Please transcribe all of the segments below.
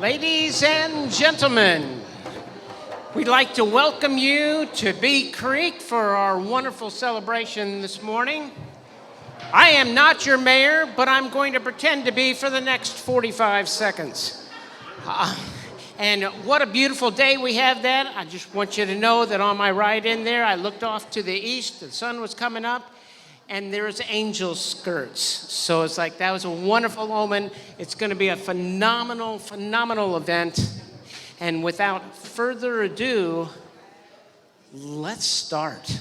Ladies and gentlemen, we'd like to welcome you to Bee Creek for our wonderful celebration this morning. I am not your mayor, but I'm going to pretend to be for the next 45 seconds. And what a beautiful day we have then. I just want you to know that on my ride in there, I looked off to the east, the sun was coming up, and there's angel skirts. So it's like, that was a wonderful omen. It's gonna be a phenomenal, phenomenal event. And without further ado, let's start.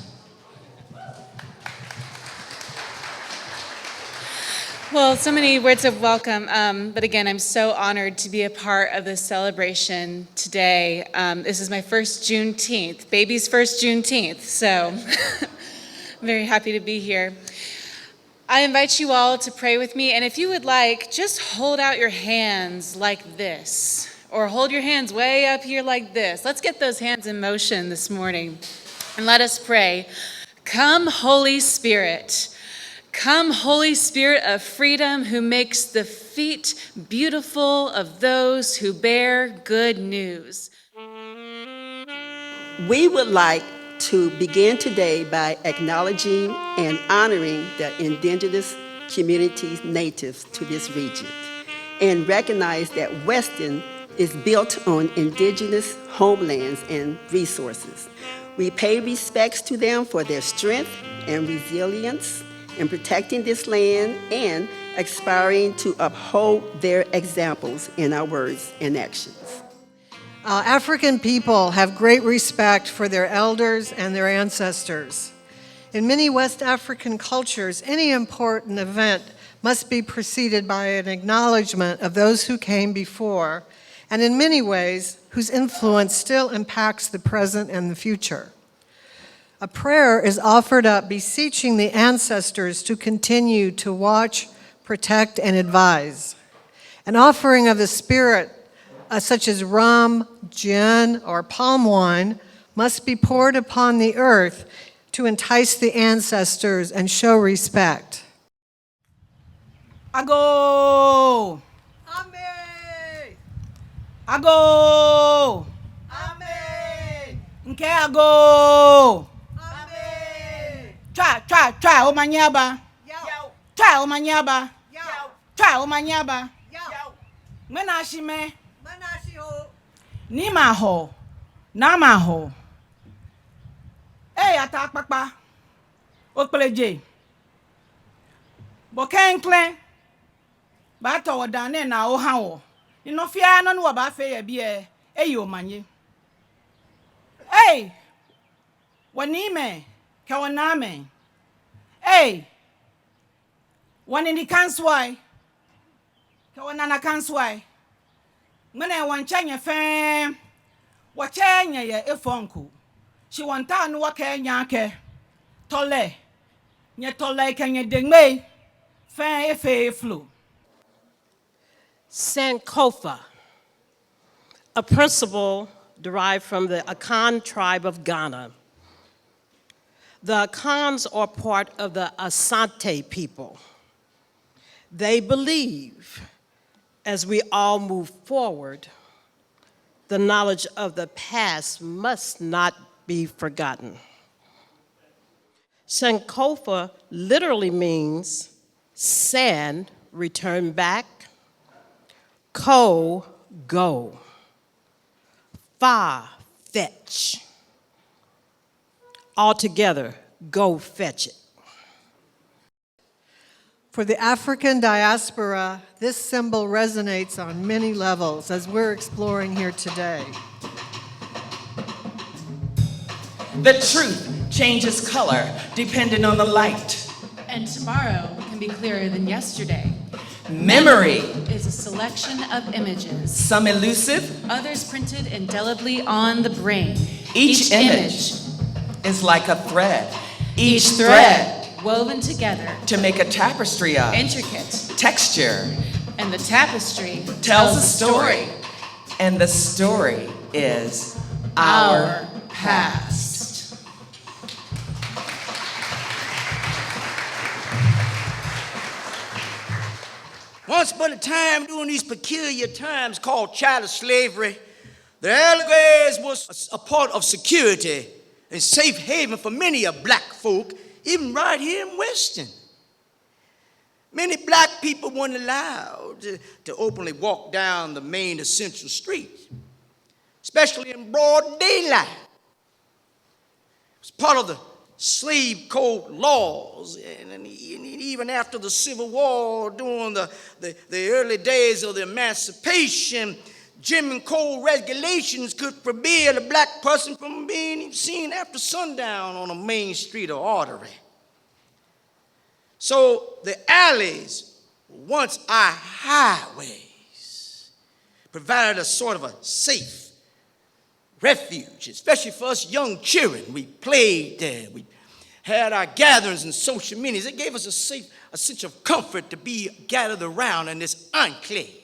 Well, so many words of welcome, but again, I'm so honored to be a part of this celebration today. This is my first Juneteenth, baby's first Juneteenth, so I'm very happy to be here. I invite you all to pray with me, and if you would like, just hold out your hands like this, or hold your hands way up here like this. Let's get those hands in motion this morning, and let us pray. Come, Holy Spirit. Come, Holy Spirit of freedom, who makes the feet beautiful of those who bear good news. We would like to begin today by acknowledging and honoring the indigenous communities natives to this region, and recognize that Weston is built on indigenous homelands and resources. We pay respects to them for their strength and resilience in protecting this land and aspiring to uphold their examples in our words and actions. African people have great respect for their elders and their ancestors. In many West African cultures, any important event must be preceded by an acknowledgement of those who came before, and in many ways, whose influence still impacts the present and the future. A prayer is offered up beseeching the ancestors to continue to watch, protect, and advise. An offering of the spirit, such as rum, gin, or palm wine, must be poured upon the earth to entice the ancestors and show respect. Ago! Amen! Ago! Amen! Nke ago! Amen! Try, omanyaba. Yo! Try, omanyaba. Yo! Try, omanyaba. Yo! Menashime. Manashiho! Nima ho. Nama ho. Hey, atakpakpa. Okpeleje. Bokenklen. Bata wadane na ohawo. Inofia no wa ba fe ya bie. Eyi omanye. Hey! Wanime. Kawaname. Hey! Wanini kanswai. Kawanana kanswai. Mene wanchanya fem. Wachenya ye efonku. She wanta no waka nyake. Tole. Nye tole kanye dengme. Fen efe flu. Sankofa, a principle derived from the Akan tribe of Ghana. The Akans are part of the Asante people. They believe, as we all move forward, the knowledge of the past must not be forgotten. Sankofa literally means sand, return back, ko, go, fa, fetch. Altogether, go fetch it. For the African diaspora, this symbol resonates on many levels, as we're exploring here today. The truth changes color depending on the light. And tomorrow can be clearer than yesterday. Memory, Is a selection of images, some elusive, others printed indelibly on the brain. Each image is like a thread. Each thread woven together, to make a tapestry of intricate, texture and the tapestry tells a story. And the story is our past. Once upon a time, during these peculiar times called chattel slavery, the Alleghanies was a part of security and safe haven for many of black folk, even right here in Weston. Many black people weren't allowed to openly walk down the main or central street, especially in broad daylight. It was part of the slave code laws, and even after the Civil War, during the early days of the emancipation, Jim Crow regulations could forbid a black person from being seen after sundown on a main street or artery. So the alleys, once our highways, provided a sort of a safe refuge, especially for us young children. We played there. We had our gatherings and social meetings. It gave us a sense of comfort to be gathered around in this enclave.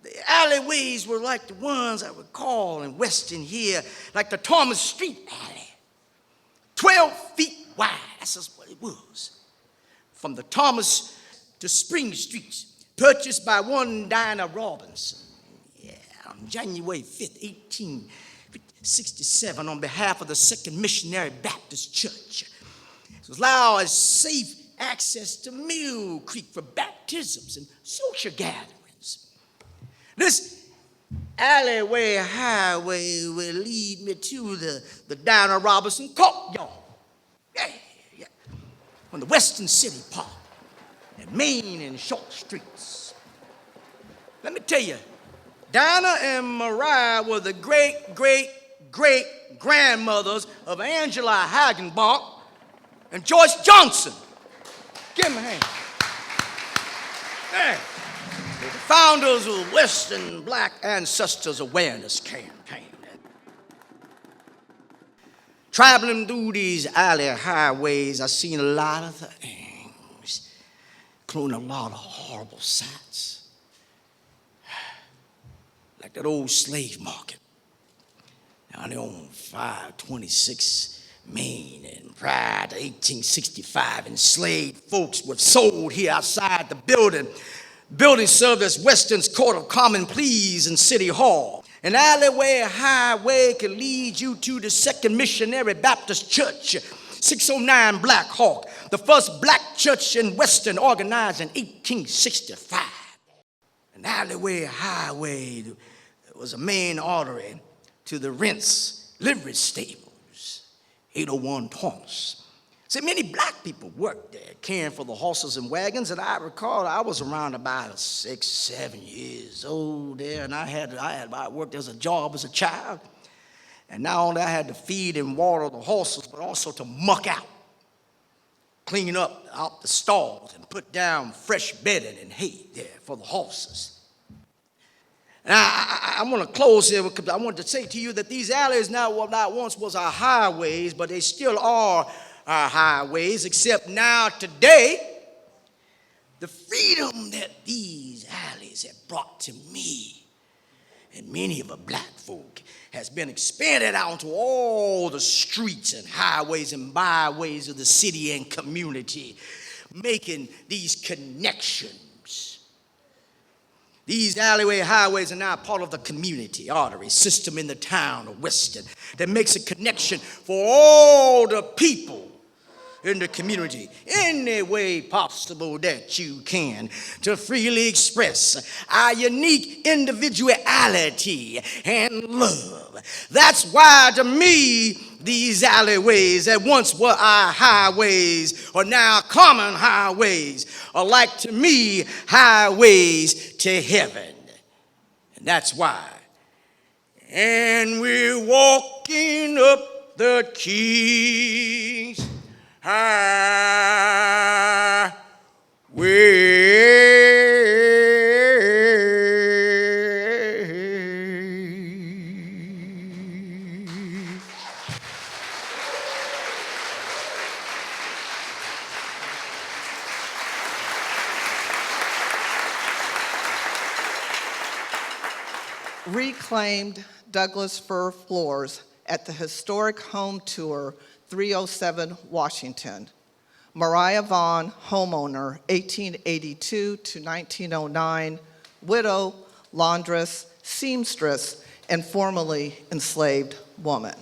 The alleyways were like the ones I recall in Weston here, like the Thomas Street alley, 12 feet wide. That's just what it was. From the Thomas to Spring Streets, purchased by one Dinah Robinson. Yeah, on January 5th, 1867, on behalf of the Second Missionary Baptist Church. It was allowed as safe access to Mill Creek for baptisms and social gatherings. This alleyway highway will lead me to the Dinah Robinson courtyard. Yeah. On the Western City Park, and Main and Short Streets. Let me tell you, Dinah and Mariah were the great-great-great-grandmothers of Angela Hagenbach and Joyce Johnson. Give me a hand. Hey. The founders of the Western Black Ancestors Awareness Campaign. Traveling through these alley highways, I've seen a lot of things, including a lot of horrible sights. Like that old slave market down there on 526 Main, and prior to 1865, enslaved folks were sold here outside the building. Building served as Weston's Court of Common Pleas and City Hall. An alleyway highway can lead you to the Second Missionary Baptist Church, 609 Black Hawk, the first black church in Weston, organized in 1865. An alleyway highway was a main artery to the Rents livery stables, 801 Thomas. See, many black people worked there, caring for the horses and wagons, and I recall I was around about 6, 7 years old there, and I worked as a job as a child, and not only I had to feed and water the horses, but also to muck out, clean up out the stalls, and put down fresh bedding and hay there for the horses. And I want to close here because I want to say to you that these alleys not once was our highways, but they still are our highways, except now today, the freedom that these alleys have brought to me and many of the black folk has been expanded out to all the streets and highways and byways of the city and community, making these connections. These alleyway highways are now part of the community artery system in the town of Weston that makes a connection for all the people in the community, any way possible that you can, to freely express our unique individuality and love. That's why, to me, these alleyways that once were our highways are now common highways, are like, to me, highways to heaven. And that's why. And we're walking up the King's Reclaimed Douglas fir floors at the historic home tour 307 Washington. Mariah Vaughn, homeowner, 1882 to 1909, widow, laundress, seamstress, and formerly enslaved woman.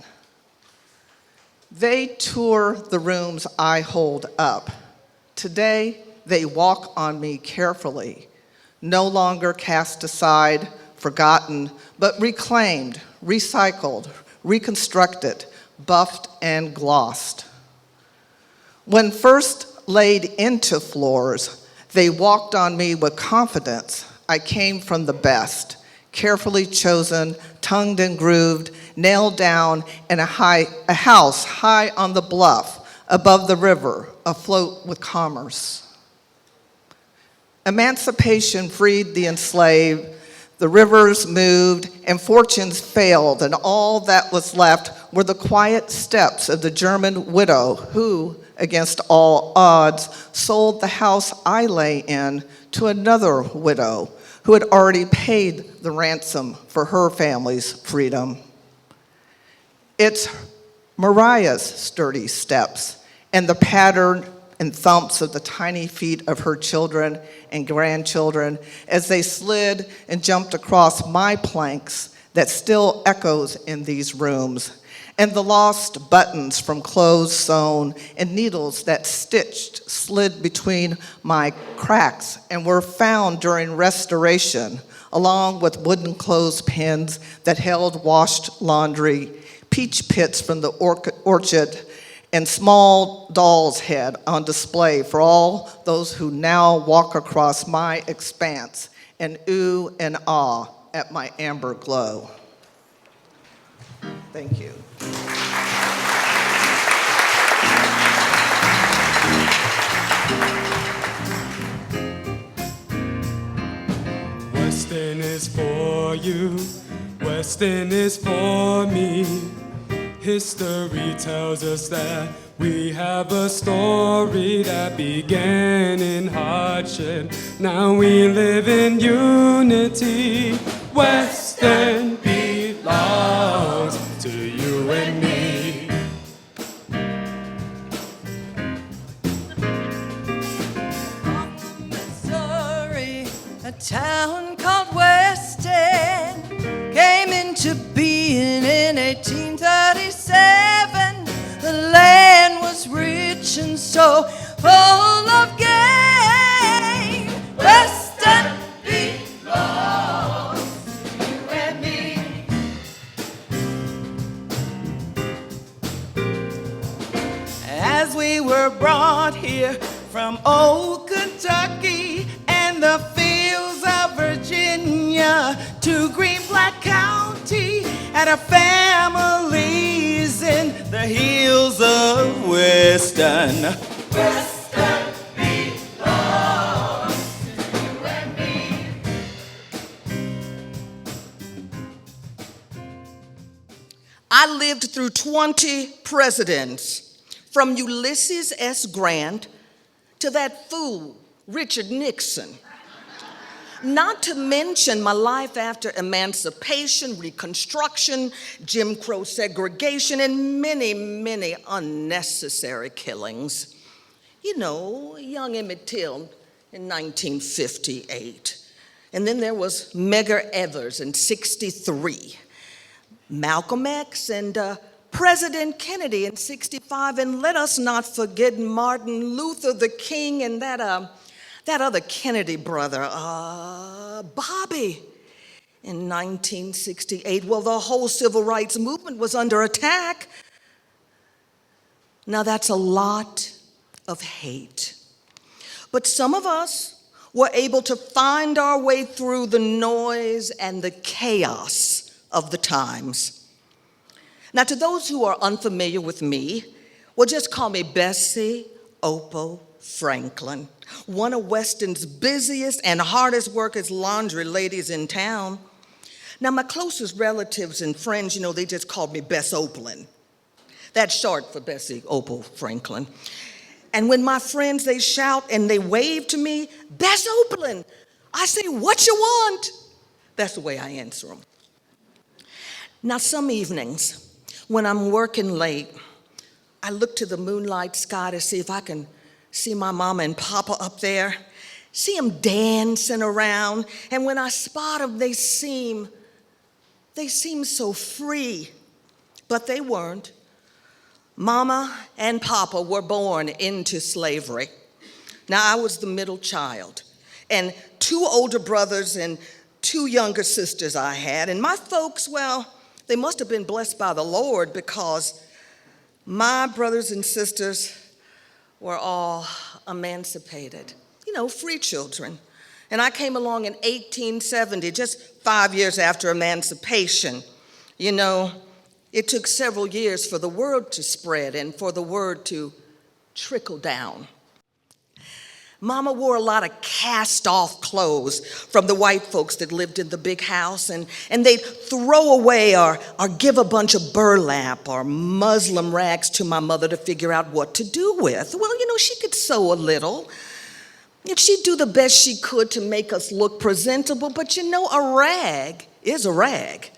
They tour the rooms I hold up. Today, they walk on me carefully, no longer cast aside, forgotten, but reclaimed, recycled, reconstructed, buffed, and glossed. When first laid into floors, they walked on me with confidence. I came from the best, carefully chosen, tongued and grooved, nailed down in a house high on the bluff, above the river, afloat with commerce. Emancipation freed the enslaved, the rivers moved, and fortunes failed, and all that was left were the quiet steps of the German widow who, against all odds, sold the house I lay in to another widow who had already paid the ransom for her family's freedom. It's Mariah's sturdy steps and the pattern and thumps of the tiny feet of her children and grandchildren as they slid and jumped across my planks that still echoes in these rooms, and the lost buttons from clothes sewn and needles that stitched slid between my cracks and were found during restoration, along with wooden clothespins that held washed laundry, peach pits from the orchard, and small doll's head on display for all those who now walk across my expanse and ooh and ah at my amber glow. Thank you. Weston is for you, Weston is for me. History tells us that we have a story that began in hardship. Now we live in unity. Weston belongs to you and me. Missouri, a town called Weston, came into being in 1837. The land was rich and so full of game. Weston belongs to you and me. As we were brought here from old Kentucky and the fields of Virginia to green Black County, and our families in the hills of Weston. Weston belongs to you and me. I lived through 20 presidents, from Ulysses S. Grant to that fool, Richard Nixon. Not to mention my life after emancipation, Reconstruction, Jim Crow segregation, and many, many unnecessary killings. You know, young Emmett Till in 1958. And then there was Medgar Evers in 63. Malcolm X and President Kennedy in 65. And let us not forget Martin Luther the King and that other Kennedy brother, Bobby, in 1968. Well, the whole civil rights movement was under attack. Now, that's a lot of hate. But some of us were able to find our way through the noise and the chaos of the times. Now, to those who are unfamiliar with me, well, just call me Bessie Opal Franklin, one of Weston's busiest and hardest workers laundry ladies in town. Now, my closest relatives and friends, you know, they just called me Bess Opalin. That's short for Bessie Opal Franklin. And when my friends, they shout and they wave to me, Bess Opalin, I say, what you want? That's the way I answer them. Now, some evenings, when I'm working late, I look to the moonlight sky to see if I can see my mama and papa up there, see them dancing around, and when I spot them, they seem so free, but they weren't. Mama and papa were born into slavery. Now, I was the middle child, and 2 older brothers and 2 younger sisters I had, and my folks, well, they must have been blessed by the Lord because my brothers and sisters were all emancipated, free children. And I came along in 1870, just 5 years after emancipation. It took several years for the word to spread and for the word to trickle down. Mama wore a lot of cast-off clothes from the white folks that lived in the big house, and they'd throw away or give a bunch of burlap or muslin rags to my mother to figure out what to do with. Well, she could sew a little. She'd do the best she could to make us look presentable, but a rag is a rag.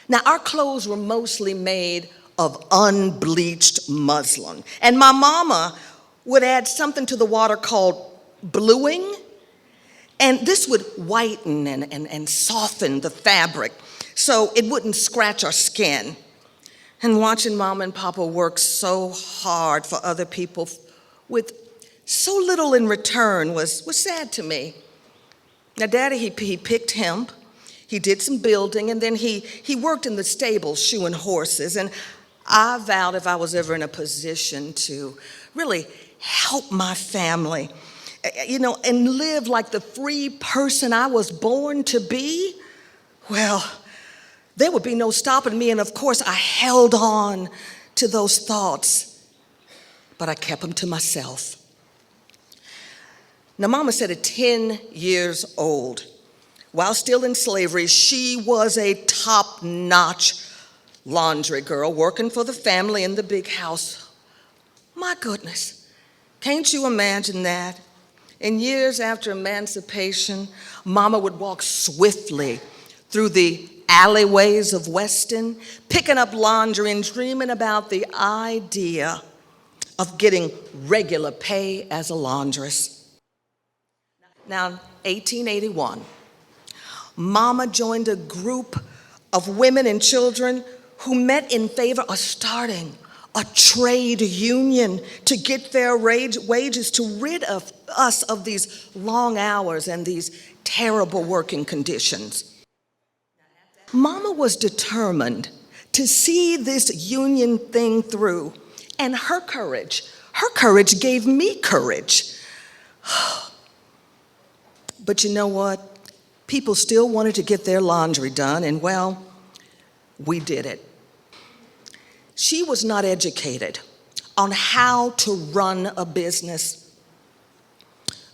Now, our clothes were mostly made of unbleached muslin, and my mama would add something to the water called bluing, and this would whiten and soften the fabric so it wouldn't scratch our skin. And watching Mama and Papa work so hard for other people with so little in return was sad to me. Now, Daddy, he picked hemp, he did some building, and then he worked in the stables shoeing horses, and I vowed if I was ever in a position to really help my family, and live like the free person I was born to be, well, there would be no stopping me. And of course, I held on to those thoughts, but I kept them to myself. Now, Mama said at 10 years old, while still in slavery, she was a top-notch laundry girl working for the family in the big house. My goodness. Can't you imagine that? In years after emancipation, Mama would walk swiftly through the alleyways of Weston, picking up laundry and dreaming about the idea of getting regular pay as a laundress. Now, 1881, Mama joined a group of women and children who met in favor of starting a trade union to get fair wages to rid of us of these long hours and these terrible working conditions. Mama was determined to see this union thing through, and her courage gave me courage. But you know what? People still wanted to get their laundry done, and well, we did it. She was not educated on how to run a business,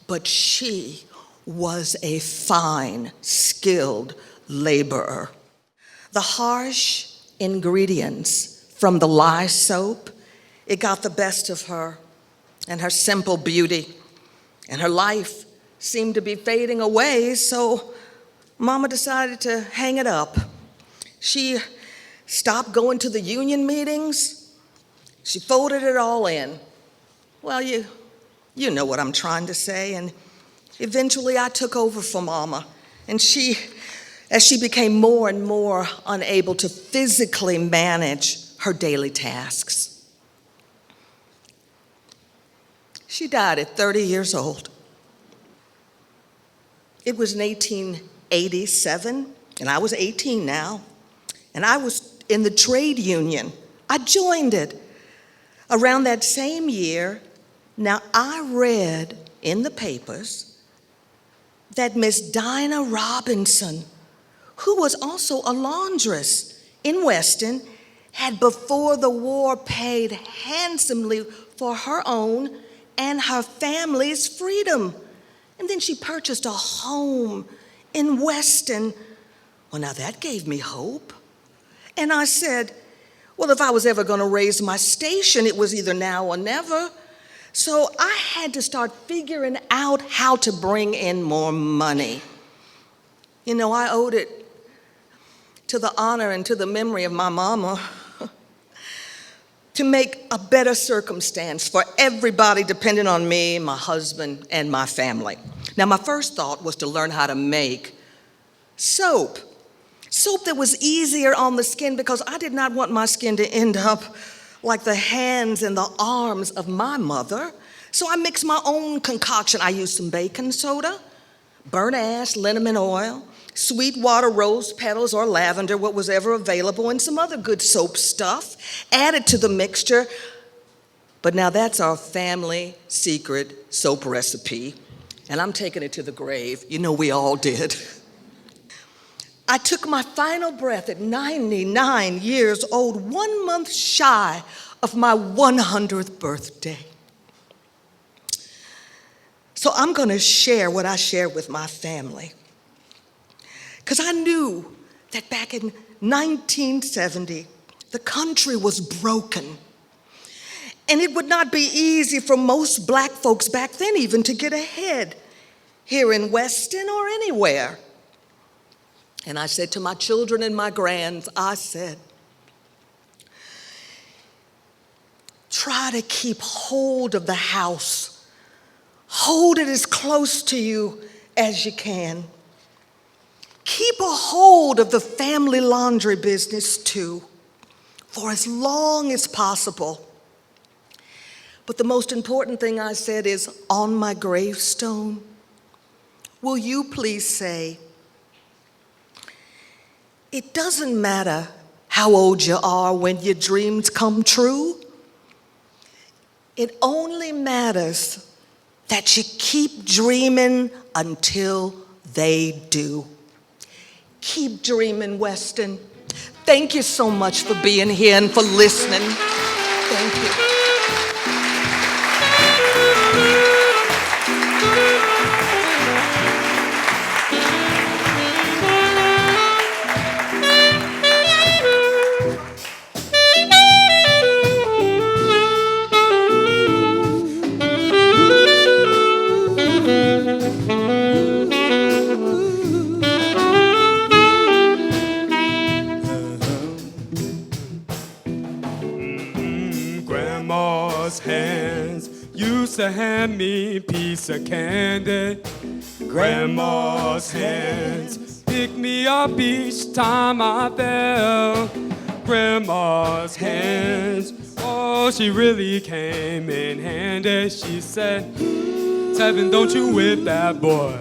but she was a fine, skilled laborer. The harsh ingredients from the lye soap, it got the best of her and her simple beauty, and her life seemed to be fading away, so Mama decided to hang it up. She stopped going to the union meetings. She folded it all in. Well, you know what I'm trying to say. And eventually I took over for Mama. And as she became more and more unable to physically manage her daily tasks, she died at 30 years old. It was in 1887, and I was 18 now, and I was in the trade union. I joined it. Around that same year, now I read in the papers that Miss Dinah Robinson, who was also a laundress in Weston, had before the war paid handsomely for her own and her family's freedom. And then she purchased a home in Weston. Well, now that gave me hope. And I said, well, if I was ever going to raise my station, it was either now or never. So I had to start figuring out how to bring in more money. I owed it to the honor and to the memory of my mama. to make a better circumstance for everybody depending on me, my husband, and my family. Now, my first thought was to learn how to make soap. Soap that was easier on the skin because I did not want my skin to end up like the hands and the arms of my mother. So I mixed my own concoction. I used some baking soda, burnt ash, liniment oil, sweet water, rose petals, or lavender, what was ever available, and some other good soap stuff added to the mixture. But now that's our family secret soap recipe, and I'm taking it to the grave. You know we all did. I took my final breath at 99 years old, 1 month shy of my 100th birthday. So I'm going to share what I shared with my family. Because I knew that back in 1970, the country was broken. And it would not be easy for most black folks back then even to get ahead here in Weston or anywhere. And I said to my children and my grands, I said, try to keep hold of the house. Hold it as close to you as you can. Keep a hold of the family laundry business too, for as long as possible. But the most important thing I said is, on my gravestone, will you please say, it doesn't matter how old you are when your dreams come true. It only matters that you keep dreaming until they do. Keep dreaming, Weston. Thank you so much for being here and for listening. Thank you. Grandma's hands used to hand me a piece of candy. Grandma's hands picked me up each time I fell. Grandma's hands, oh, she really came in handy. She said, Tevin, don't you whip that boy.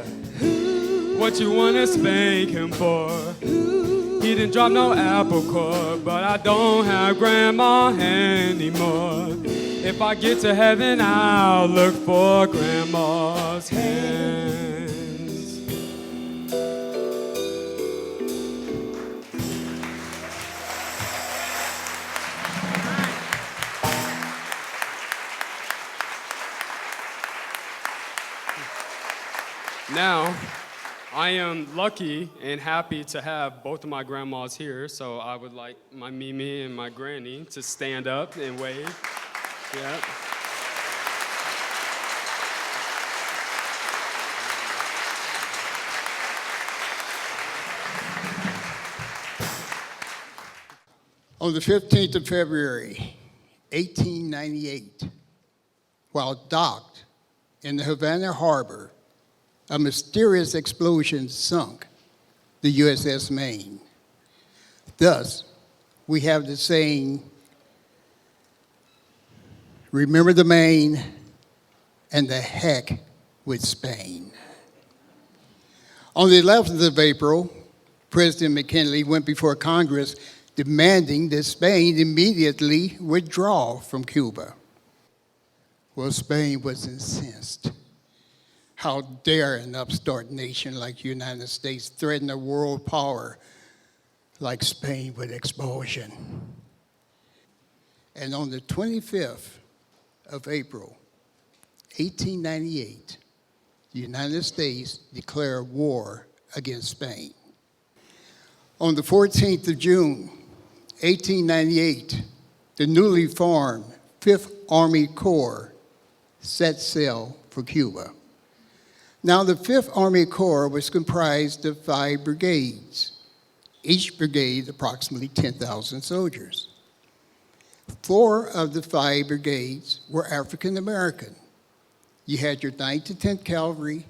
What you wanna spank him for? He didn't drop no apple core, but I don't have grandma anymore. If I get to heaven, I'll look for grandma's hands. Now, I am lucky and happy to have both of my grandmas here, so I would like my Mimi and my Granny to stand up and wave. Yeah. On the 15th of February, 1898, while docked in the Havana harbor, a mysterious explosion sunk the USS Maine. Thus, we have the saying, remember the Maine and the heck with Spain. On the 11th of April, President McKinley went before Congress demanding that Spain immediately withdraw from Cuba. Well, Spain was incensed. How dare an upstart nation like the United States threaten a world power like Spain with expulsion? And on the 25th of April, 1898, the United States declared war against Spain. On the 14th of June, 1898, the newly formed 5th Army Corps set sail for Cuba. Now, the 5th Army Corps was comprised of 5 brigades, each brigade approximately 10,000 soldiers. 4 of the 5 brigades were African American. You had your 9th and 10th Cavalry,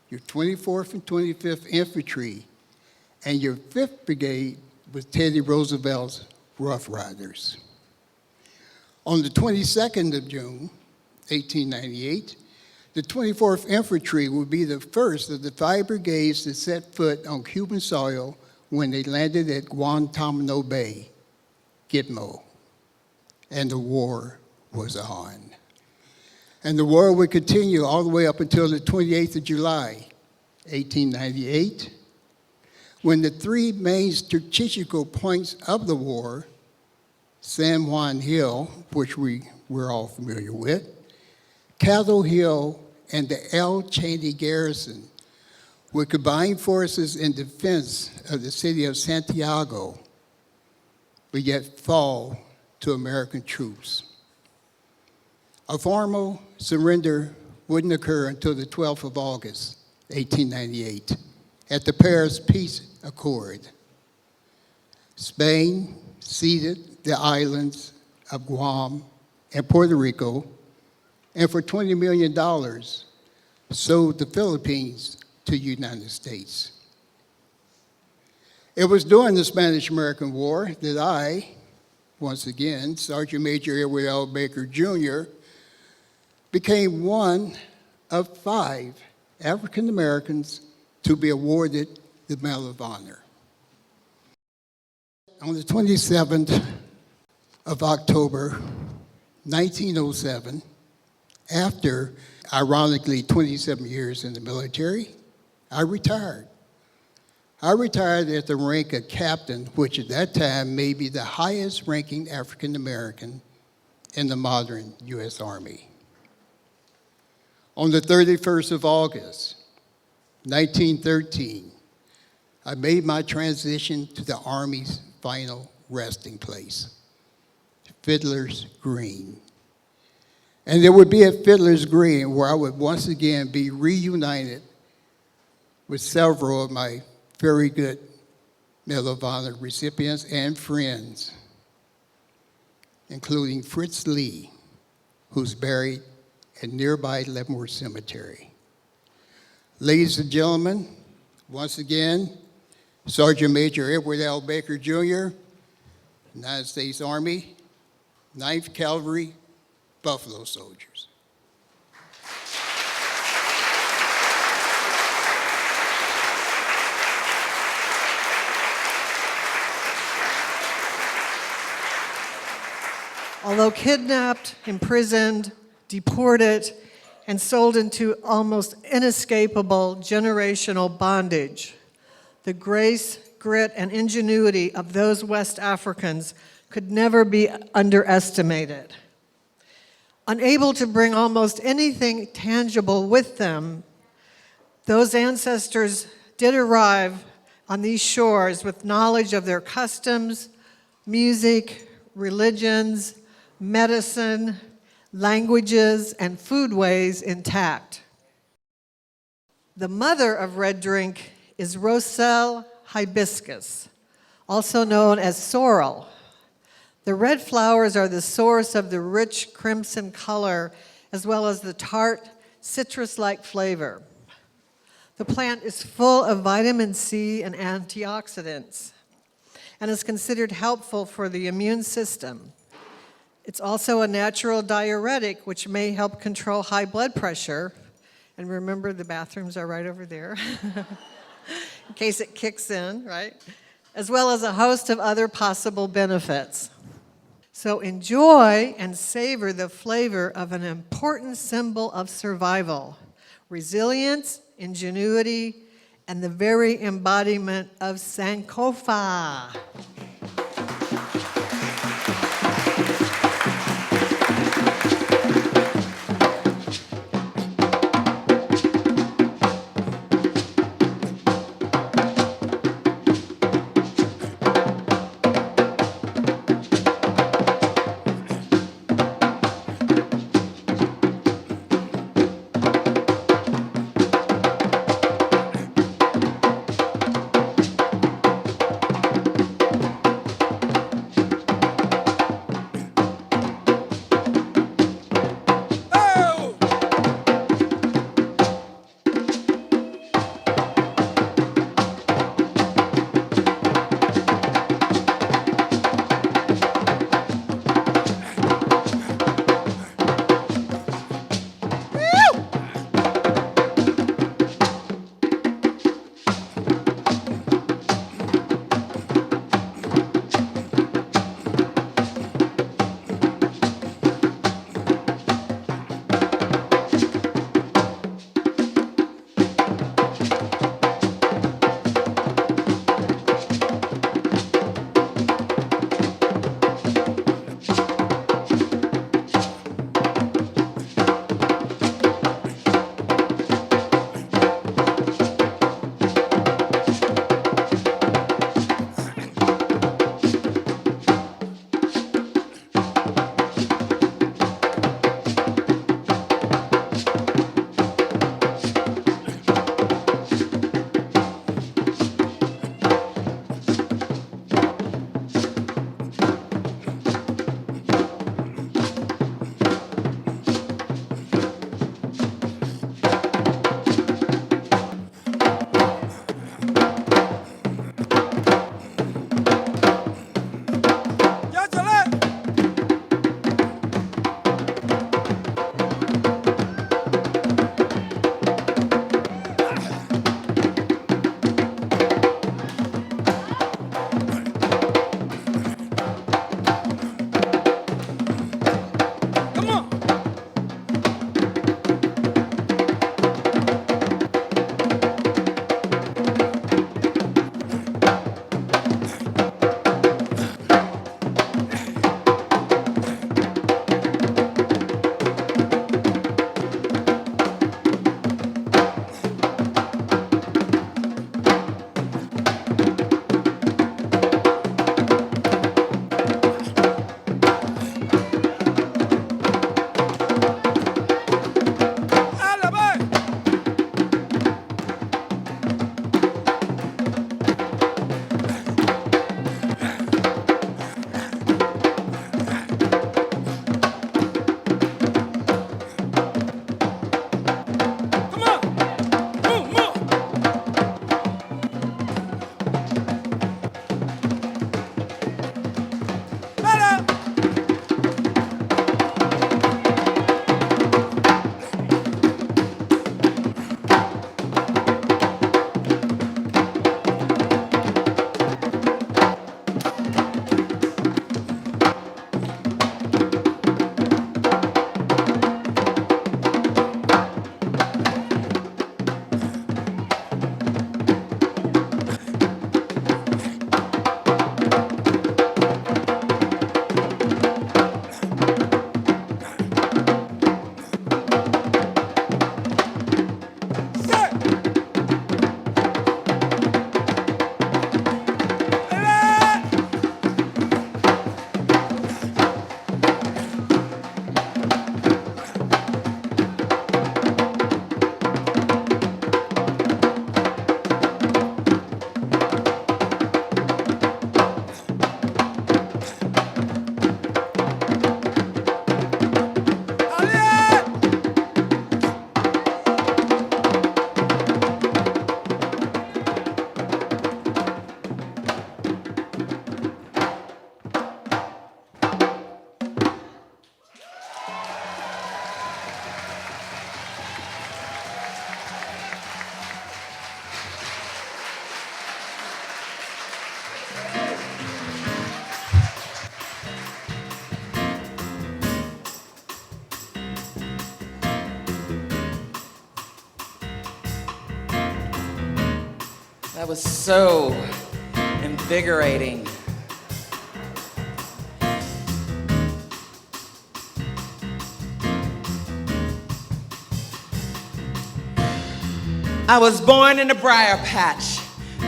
your 24th and 25th Infantry, and your 5th Brigade was Teddy Roosevelt's Rough Riders. On the 22nd of June, 1898, the 24th Infantry would be the first of the 5 brigades to set foot on Cuban soil when they landed at Guantanamo Bay, Gitmo, and the war was on. And the war would continue all the way up until the 28th of July, 1898, when the 3 main strategical points of the war, San Juan Hill, which we're all familiar with, Cattle Hill, and the El Cheney garrison would combine forces in defense of the city of Santiago, but yet fall to American troops. A formal surrender wouldn't occur until the 12th of August, 1898, at the Paris Peace Accord. Spain ceded the islands of Guam and Puerto Rico, and for $20 million, sold the Philippines to the United States. It was during the Spanish-American War that I, once again, Sergeant Major Edward L. Baker Jr., became one of 5 African Americans to be awarded the Medal of Honor. On the 27th of October, 1907, after, ironically, 27 years in the military, I retired. I retired at the rank of captain, which at that time may be the highest ranking African American in the modern U.S. Army. On the 31st of August, 1913, I made my transition to the Army's final resting place, Fiddler's Green. And it would be at Fiddler's Green where I would once again be reunited with several of my very good Medal of Honor recipients and friends, including Fritz Lee, who's buried at nearby Leavenworth Cemetery. Ladies and gentlemen, once again, Sergeant Major Edward L. Baker Jr., United States Army, 9th Cavalry, Buffalo Soldiers. Although kidnapped, imprisoned, deported, and sold into almost inescapable generational bondage, the grace, grit, and ingenuity of those West Africans could never be underestimated. Unable to bring almost anything tangible with them, those ancestors did arrive on these shores with knowledge of their customs, music, religions, medicine, languages, and foodways intact. The mother of red drink is Roselle hibiscus, also known as sorrel. The red flowers are the source of the rich crimson color, as well as the tart, citrus-like flavor. The plant is full of vitamin C and antioxidants, and is considered helpful for the immune system. It's also a natural diuretic, which may help control high blood pressure. And remember, the bathrooms are right over there, in case it kicks in, right? As well as a host of other possible benefits. So enjoy and savor the flavor of an important symbol of survival, resilience, ingenuity, and the very embodiment of Sankofa. That was so invigorating. I was born in a briar patch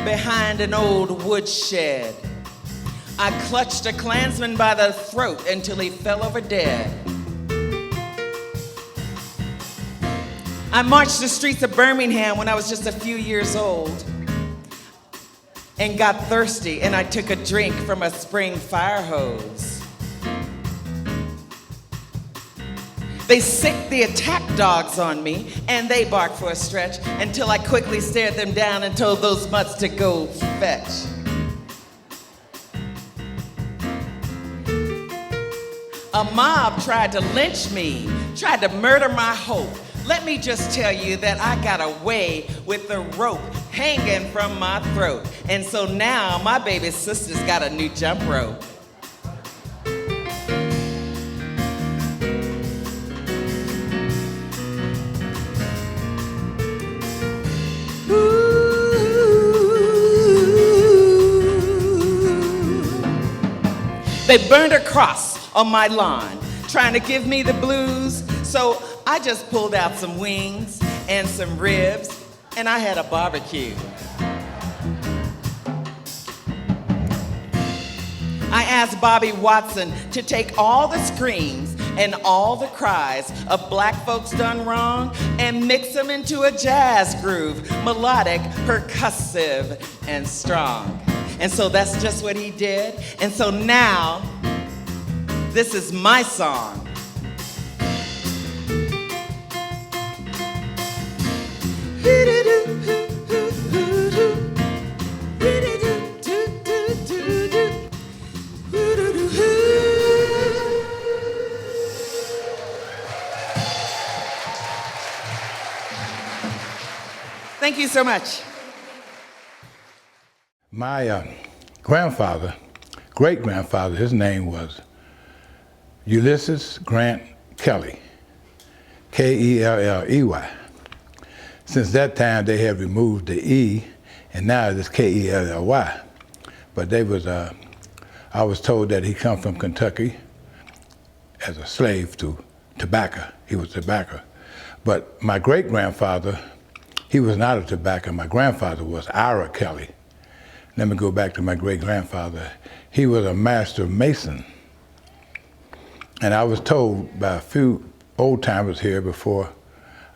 behind an old woodshed. I clutched a Klansman by the throat until he fell over dead. I marched the streets of Birmingham when I was just a few years old and got thirsty, and I took a drink from a spring fire hose. They sicked the attack dogs on me, and they barked for a stretch until I quickly stared them down and told those mutts to go fetch. A mob tried to lynch me, tried to murder my hope. Let me just tell you that I got away with the rope hanging from my throat. And so now my baby sister's got a new jump rope. They burned a cross on my lawn, trying to give me the blues. So I just pulled out some wings and some ribs, and I had a barbecue. I asked Bobby Watson to take all the screams and all the cries of black folks done wrong and mix them into a jazz groove, melodic, percussive, and strong. And so that's just what he did. And so now, this is my song. Thank you so much. My grandfather, great-grandfather, his name was Ulysses Grant Kelly, K-E-L-L-E-Y. Since that time, they have removed the E, and now it's K-E-L-L-Y. But they was, I was told that he come from Kentucky as a slave to tobacco. He was tobacco. But my great-grandfather, he was not a tobacco. My grandfather was Ira Kelly. Let me go back to my great-grandfather. He was a master mason. And I was told by a few old-timers here before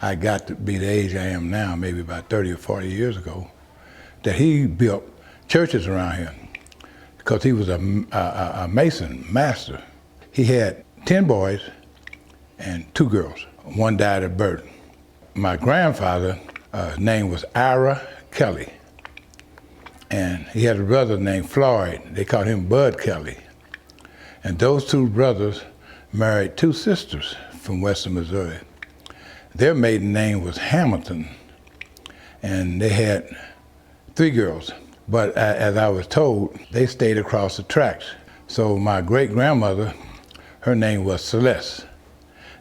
I got to be the age I am now, maybe about 30 or 40 years ago, that he built churches around here because he was a mason, master. He had 10 boys and 2 girls. One died at birth. My grandfather, name was Ira Kelly. And he had a brother named Floyd. They called him Bud Kelly. And those 2 brothers married 2 sisters from western Missouri. Their maiden name was Hamilton. And they had 3 girls. But as I was told, they stayed across the tracks. So my great-grandmother, her name was Celeste.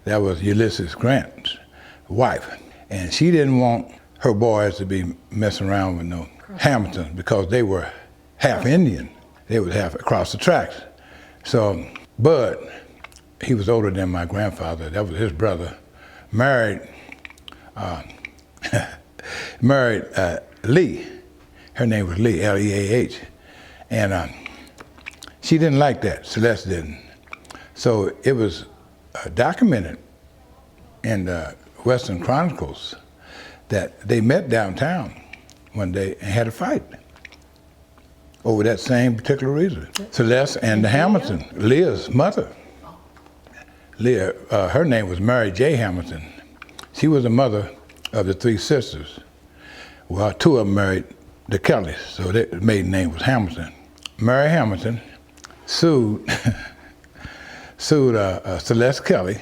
That was Ulysses Grant's wife. And she didn't want her boys to be messing around with no Hamilton because they were half Indian. They was half across the tracks. So Bud, he was older than my grandfather. That was his brother. Married Lee. Her name was Lee, L-E-A-H. And she didn't like that. Celeste didn't. So it was documented in the Western Chronicles that they met downtown one day and had a fight over that same particular reason. Celeste and the Hamilton, Leah's mother. Leah, her name was Mary J. Hamilton. She was the mother of the 3 sisters. Well, 2 of them married the Kellys, so their maiden name was Hamilton. Mary Hamilton sued Celeste Kelly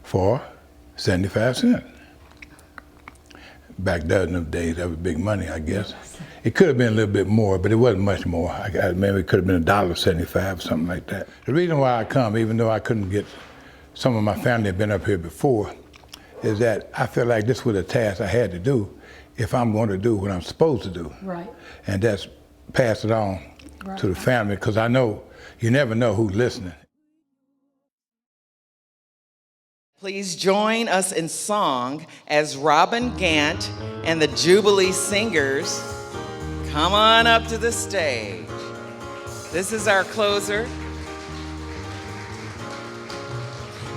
for 75 cents. Back then in those days, that was big money, I guess. It could have been a little bit more, but it wasn't much more. Maybe it could have been $1.75 or something like that. The reason why I come, even though I couldn't get, some of my family had been up here before, is that I feel like this was a task I had to do, if I'm going to do what I'm supposed to do. Right. And that's pass it on to the family, because I know you never know who's listening. Please join us in song as Robin Gant and the Jubilee Singers come on up to the stage. This is our closer.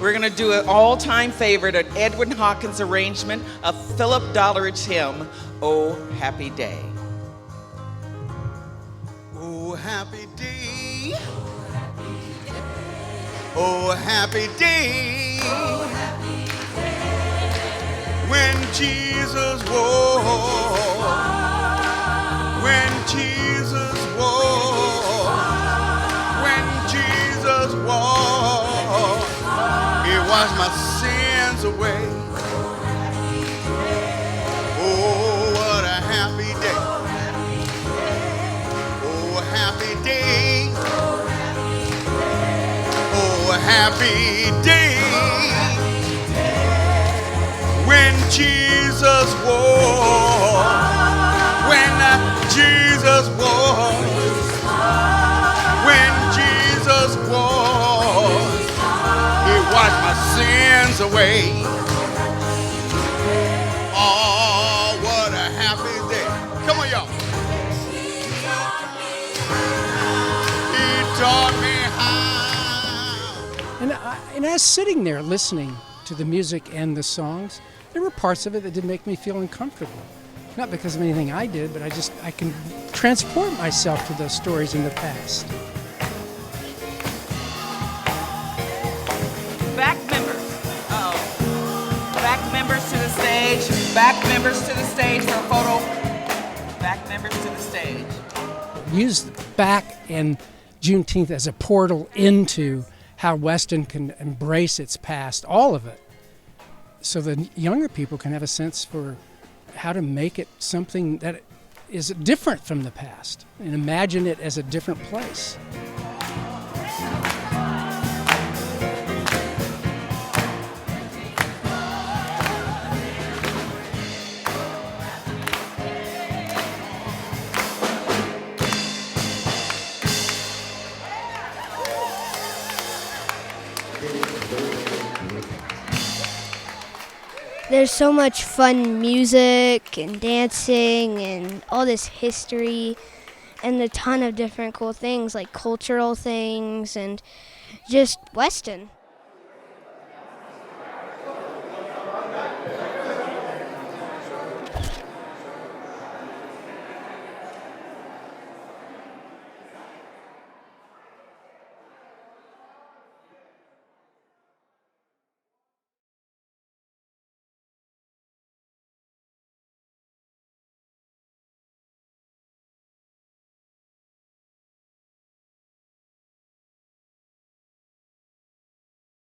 We're going to do an all-time favorite, an Edwin Hawkins arrangement of Philip Dollard's hymn, "Oh Happy Day." Oh, happy day. Oh, happy day. Oh, happy day. When Jesus walked. When Jesus walked. When Jesus walked. He washed my sins away. Oh, what a happy day. Oh, happy day. Oh, happy day. When Jesus walked. When Jesus walked. When Jesus walked. He washed my sins away. Oh, what a happy day. Come on, y'all. He taught me how. And as sitting there listening to the music and the songs, there were parts of it that did make me feel uncomfortable. Not because of anything I did, but I can transport myself to those stories in the past. Back members. Uh-oh. Back members to the stage. Back members to the stage for a photo. Back members to the stage. Use back and Juneteenth as a portal into how Weston can embrace its past, all of it, so the younger people can have a sense for how to make it something that is different from the past and imagine it as a different place. There's so much fun music and dancing and all this history and a ton of different cool things like cultural things and just Weston.